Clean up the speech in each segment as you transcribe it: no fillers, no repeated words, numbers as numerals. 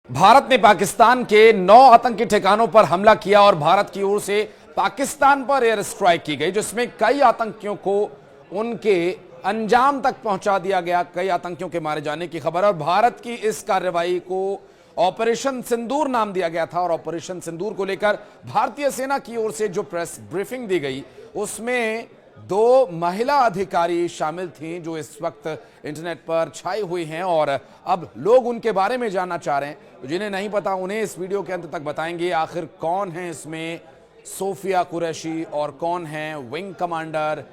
भारत ने पाकिस्तान के 9 आतंकी ठिकानों पर हमला किया और भारत की ओर से पाकिस्तान पर एयर स्ट्राइक की गई, जिसमें कई आतंकियों को उनके अंजाम तक पहुंचा दिया गया। कई आतंकियों के मारे जाने की खबर, और भारत की इस कार्रवाई को ऑपरेशन सिंदूर नाम दिया गया था। और ऑपरेशन सिंदूर को लेकर भारतीय सेना की ओर से जो प्रेस ब्रीफिंग दी गई, उसमें 2 महिला अधिकारी शामिल थीं जो इस वक्त इंटरनेट पर छाई हुई हैं, और अब लोग उनके बारे में जानना चाह रहे हैं। तो जिन्हें नहीं पता उन्हें इस वीडियो के अंत तक बताएंगे आखिर कौन है इसमें सोफिया कुरैशी और कौन है विंग कमांडर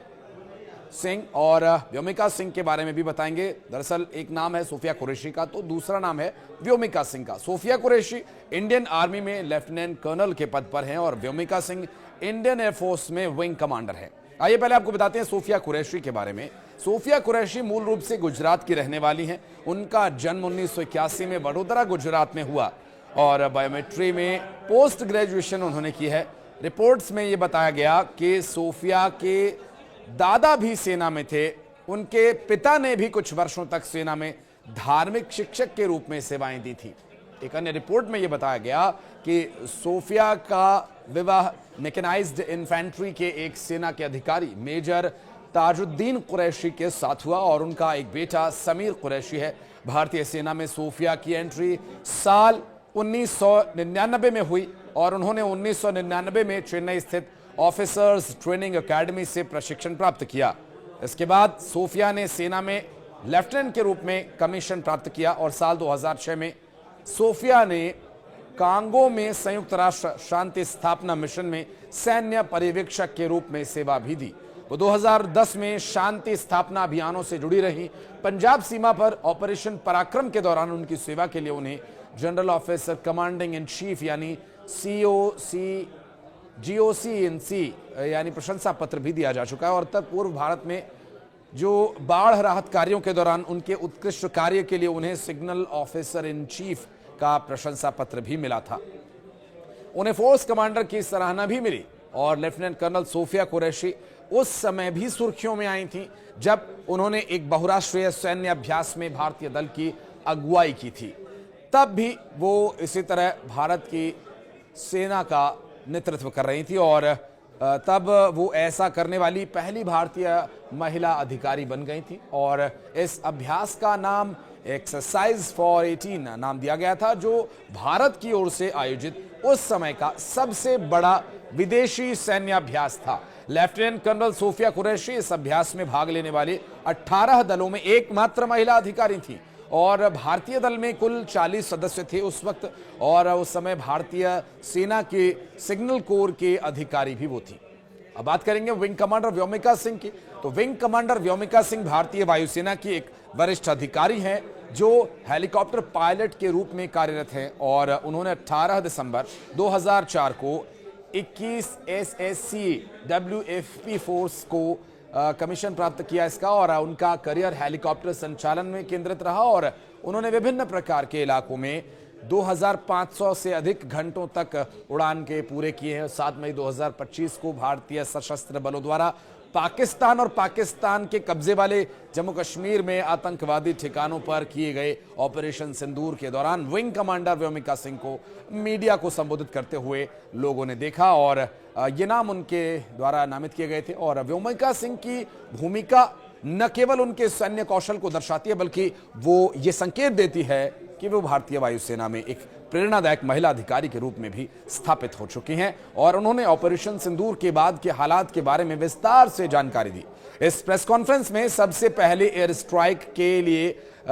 सिंह, और व्योमिका सिंह के बारे में भी बताएंगे। दरअसल एक नाम है सोफिया कुरैशी का, तो दूसरा नाम है व्योमिका सिंह का। सोफिया कुरैशी इंडियन आर्मी में लेफ्टिनेंट कर्नल के पद पर हैं और व्योमिका सिंह इंडियन एयरफोर्स में विंग कमांडर हैं। आइए पहले आपको बताते हैं सोफिया कुरैशी के बारे में। सोफिया कुरैशी मूल रूप से गुजरात की रहने वाली हैं। उनका जन्म 1981 में वडोदरा गुजरात में हुआ और बायोमेट्री में पोस्ट ग्रेजुएशन उन्होंने की है। रिपोर्ट्स में यह बताया गया कि सोफिया के दादा भी सेना में थे। उनके पिता ने भी कुछ वर्षों तक सेना में धार्मिक शिक्षक के रूप में सेवाएं दी थी। एक अन्य रिपोर्ट में यह बताया गया कि सोफिया का विवाह मैकेनाइज्ड इन्फेंट्री के एक सेना के अधिकारी मेजर ताजुद्दीन कुरैशी के साथ हुआ और उनका एक बेटा समीर कुरैशी है। भारतीय सेना में सोफिया की एंट्री साल 1999 में हुई और उन्होंने 1999 में चेन्नई स्थित ऑफिसर्स ट्रेनिंग एकेडमी से प्रशिक्षण प्राप्त किया। इसके बाद सोफिया ने सेना में लेफ्टिनेंट के रूप में कमीशन प्राप्त किया और साल 2006 में सोफिया ने कांगो में संयुक्त राष्ट्र शांति स्थापना मिशन में सैन्य पर्यवेक्षक के रूप में सेवा भी दी। वो 2010 में शांति स्थापना अभियानों से जुड़ी रही। पंजाब सीमा पर ऑपरेशन पराक्रम के दौरान उनकी सेवा के लिए उन्हें general officer commanding in chief यानी GOC इन सी यानी प्रशंसा पत्र भी दिया जा चुका है। और तब पूर्व भारत में जो बाढ़ राहत कार्यों के दौरान उनके उत्कृष्ट कार्य के लिए उन्हें सिग्नल ऑफिसर इन चीफ का प्रशंसा पत्र भी मिला था। उन्हें फोर्स कमांडर की सराहना भी मिली और लेफ्टिनेंट कर्नल सोफिया कुरैशी उस समय भी सुर्खियों में आई थी जब उन्होंने एक बहुराष्ट्रीय सैन्य अभ्यास में भारतीय दल की अगुवाई की थी। तब भी वो इसी तरह भारत की सेना का नेतृत्व कर रही थी और तब वो ऐसा करने वाली पहली भारतीय महिला अधिकारी बन गई थी। और इस अभ्यास का नाम एक्सरसाइज फॉर 18 नाम दिया गया था, जो भारत की ओर से आयोजित उस समय का सबसे बड़ा विदेशी सैन्य अभ्यास था। लेफ्टिनेंट कर्नल सोफिया कुरैशी इस अभ्यास में भाग लेने वाले 18 दलों में एकमात्र महिला अधिकारी थी और भारतीय दल में कुल 40 सदस्य थे उस वक्त, और उस समय भारतीय सेना के सिग्नल कोर के अधिकारी भी वो थी। अब बात करेंगे विंग कमांडर व्योमिका सिंह की। तो विंग कमांडर व्योमिका सिंह भारतीय वायुसेना की एक वरिष्ठ अधिकारी हैं जो हेलीकॉप्टर पायलट के रूप में कार्यरत हैं और उन्होंने 18 दिसंबर 2004 को 21 SSC WFP फोर्स को कमीशन प्राप्त किया इसका, और उनका करियर हेलीकॉप्टर संचालन में केंद्रित रहा और उन्होंने विभिन्न प्रकार के इलाकों में 2500 से अधिक घंटों तक उड़ान के पूरे किए हैं। 7 मई 2025 को भारतीय सशस्त्र बलों द्वारा पाकिस्तान और पाकिस्तान के कब्जे वाले जम्मू कश्मीर में आतंकवादी ठिकानों पर किए गए ऑपरेशन सिंदूर के दौरान विंग कमांडर व्योमिका सिंह को मीडिया को संबोधित करते हुए लोगों ने देखा और ये नाम उनके द्वारा नामित किए गए थे। और व्योमिका सिंह की भूमिका न केवल उनके सैन्य कौशल को दर्शाती है बल्कि वो ये संकेत देती है कि वो भारतीय वायुसेना में एक प्रेरणादायक महिला अधिकारी के रूप में भी स्थापित हो चुकी हैं। और उन्होंने ऑपरेशन सिंदूर के बाद के हालात के बारे में विस्तार से जानकारी दी। इस प्रेस कॉन्फ्रेंस में सबसे पहले एयर स्ट्राइक के लिए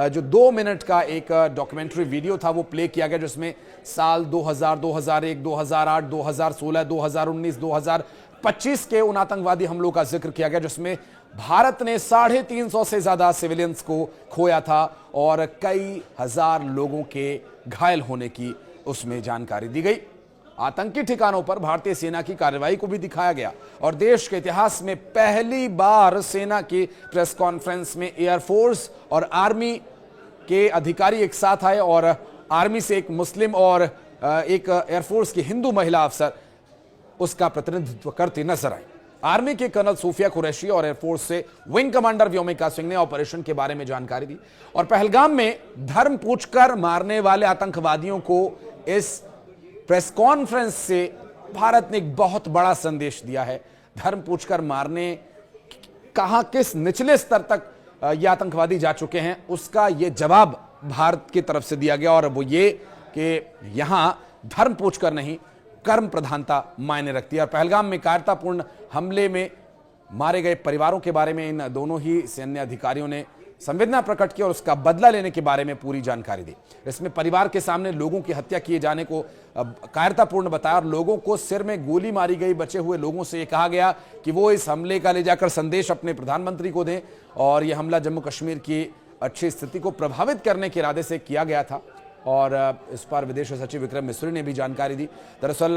जो 2 मिनट का एक डॉक्यूमेंट्री वीडियो था वो प्ले किया गया, जिसमें साल 2000, 2001, 2008, 2016, 2019, 2025 के उन आतंकवादी हमलों का जिक्र किया गया जिसमें भारत ने 350 से ज्यादा सिविलियंस को खोया था और कई हजार लोगों के घायल होने की उसमें जानकारी दी गई। आतंकी ठिकानों पर भारतीय सेना की कार्रवाई को भी दिखाया गया और देश के इतिहास में पहली बार सेना की प्रेस कॉन्फ्रेंस में एयरफोर्स और आर्मी के अधिकारी एक साथ आए और आर्मी से एक मुस्लिम और एक एयरफोर्स की हिंदू महिला अफसर उसका प्रतिनिधित्व करती नजर आई। आर्मी के कर्नल सूफिया कुरैशी और एयरफोर्स से विंग कमांडर व्योमिका सिंह ने ऑपरेशन के बारे में जानकारी दी। और पहलगाम में धर्म पूछकर मारने वाले आतंकवादियों को इस प्रेस कॉन्फ्रेंस से भारत ने एक बहुत बड़ा संदेश दिया है। धर्म पूछकर मारने कहां किस निचले स्तर तक ये आतंकवादी जा चुके हैं, उसका ये जवाब भारत की तरफ से दिया गया। और वो ये कि यहां धर्म पूछकर नहीं, कर्म प्रधानता मायने रखती है। और पहलगाम में कायरतापूर्ण हमले में मारे गए परिवारों के बारे में इन दोनों ही सैन्य अधिकारियों ने संवेदना प्रकट की और उसका बदला लेने के बारे में पूरी जानकारी दी। इसमें परिवार के सामने लोगों की हत्या किए जाने को कायरतापूर्ण बताया और लोगों को सिर में गोली मारी गई बचे हुए लोगों से यह कहा गया कि वो इस हमले का ले जाकर संदेश अपने प्रधानमंत्री को दें। और यह हमला जम्मू कश्मीर की अच्छी स्थिति को प्रभावित करने के इरादे से किया गया था। और इस पर विदेश सचिव विक्रम मिस्री ने भी जानकारी दी। दरअसल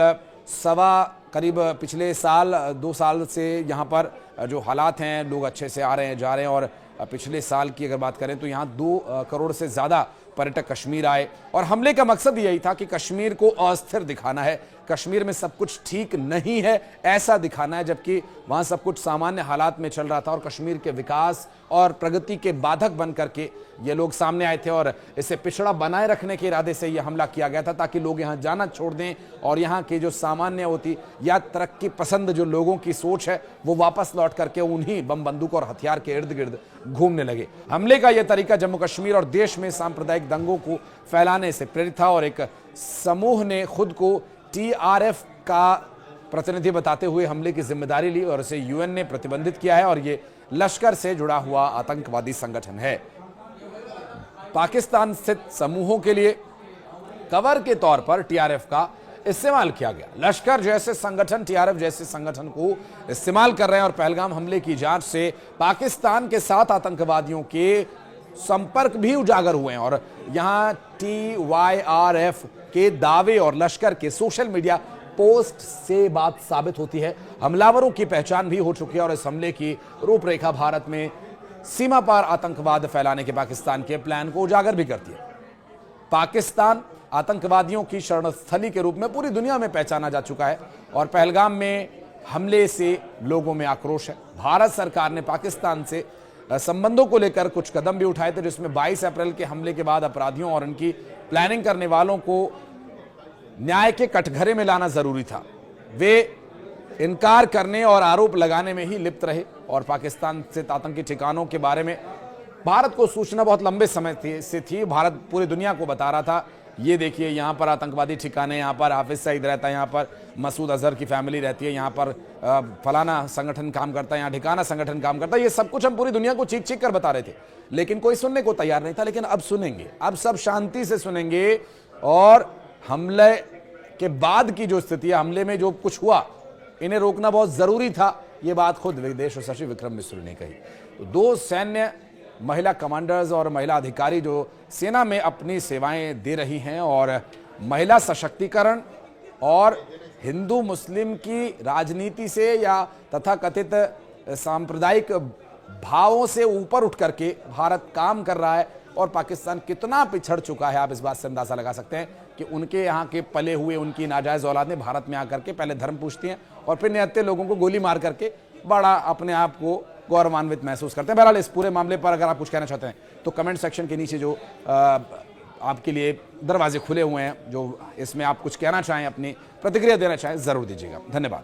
करीब पिछले साल 2 साल से यहाँ पर जो हालात हैं, लोग अच्छे से आ रहे हैं, जा रहे हैं। और पिछले साल की अगर बात करें तो यहाँ 2 करोड़ से ज़्यादा पर्यटक कश्मीर आए और हमले का मकसद यही था कि कश्मीर को अस्थिर दिखाना है, कश्मीर में सब कुछ ठीक नहीं है ऐसा दिखाना है, जबकि वहाँ सब कुछ सामान्य हालात में चल रहा था। और कश्मीर के विकास और प्रगति के बाधक बन करके ये लोग सामने आए थे और इसे पिछड़ा बनाए रखने के इरादे से यह हमला किया गया था, ताकि लोग यहाँ जाना छोड़ दें और यहाँ के जो सामान्य होती या तरक्की पसंद जो लोगों की सोच है वो वापस लौट करके उन्हीं बम बंदूक और हथियार के इर्द गिर्द घूमने लगे। हमले का यह तरीका जम्मू कश्मीर और देश में सांप्रदायिक दंगों को फैलाने से प्रेरित था। और एक समूह ने खुद को TRF का प्रतिनिधि बताते हुए हमले की जिम्मेदारी ली और इसे UN ने प्रतिबंधित किया है और ये लश्कर से जुड़ा हुआ आतंकवादी संगठन है। पाकिस्तान स्थित समूहों के लिए कवर के तौर पर TRF का इस्तेमाल किया गया। लश्कर जैसे संगठन TRF जैसे संगठन को इस्तेमाल कर रहे हैं और पहलगाम हमले की जांच से पाकिस्तान के साथ आतंकवादियों के संपर्क भी उजागर हुए हैं। और यहां TYRF के दावे और लश्कर के सोशल मीडिया पोस्ट से बात साबित होती है। हमलावरों की पहचान भी हो चुकी है और इस हमले की रूपरेखा भारत में सीमा पार आतंकवाद फैलाने के पाकिस्तान के प्लान को उजागर भी करती है। पाकिस्तान आतंकवादियों की शरणस्थली के रूप में पूरी दुनिया में पहचाना जा चुका है और पहलगाम में हमले से लोगों में आक्रोश है। भारत सरकार ने पाकिस्तान से संबंधों को लेकर कुछ कदम भी उठाए थे, जिसमें 22 अप्रैल के हमले के बाद अपराधियों और उनकी प्लानिंग करने वालों को न्याय के कटघरे में लाना जरूरी था। वे इनकार करने और आरोप लगाने में ही लिप्त रहे और पाकिस्तान से आतंकी ठिकानों के बारे में भारत को सूचना बहुत लंबे समय से थी। भारत पूरी दुनिया को बता रहा था, ये देखिए यहाँ पर आतंकवादी ठिकाने, यहाँ पर हाफिज सईद रहता है, यहाँ पर मसूद अजहर की फैमिली रहती है, यहाँ पर फलाना संगठन काम करता है, यहाँ ठिकाना संगठन काम करता है। ये सब कुछ हम पूरी दुनिया को चीख चीख कर बता रहे थे, लेकिन कोई सुनने को तैयार नहीं था। लेकिन अब सुनेंगे, अब सब शांति से सुनेंगे। और हमले के बाद की जो स्थिति है, हमले में जो कुछ हुआ, इन्हें रोकना बहुत जरूरी था। ये बात खुद विदेश सचिव विक्रम मिस्री ने कही। तो 2 सैन्य महिला कमांडर्स और महिला अधिकारी जो सेना में अपनी सेवाएं दे रही हैं और महिला सशक्तिकरण और हिंदू मुस्लिम की राजनीति से या तथाकथित सांप्रदायिक भावों से ऊपर उठ करके भारत काम कर रहा है। और पाकिस्तान कितना पिछड़ चुका है, आप इस बात से अंदाजा लगा सकते हैं कि उनके यहाँ के पले हुए उनकी नाजायज औलाद ने भारत में आकर के पहले धर्म पूछती हैं और फिर निहत्थे लोगों को गोली मार करके बड़ा अपने आप को गौरवान्वित महसूस करते हैं। बहरहाल इस पूरे मामले पर अगर आप कुछ कहना चाहते हैं तो कमेंट सेक्शन के नीचे जो आपके लिए दरवाजे खुले हुए हैं, जो इसमें आप कुछ कहना चाहें, अपनी प्रतिक्रिया देना चाहें, जरूर दीजिएगा। धन्यवाद।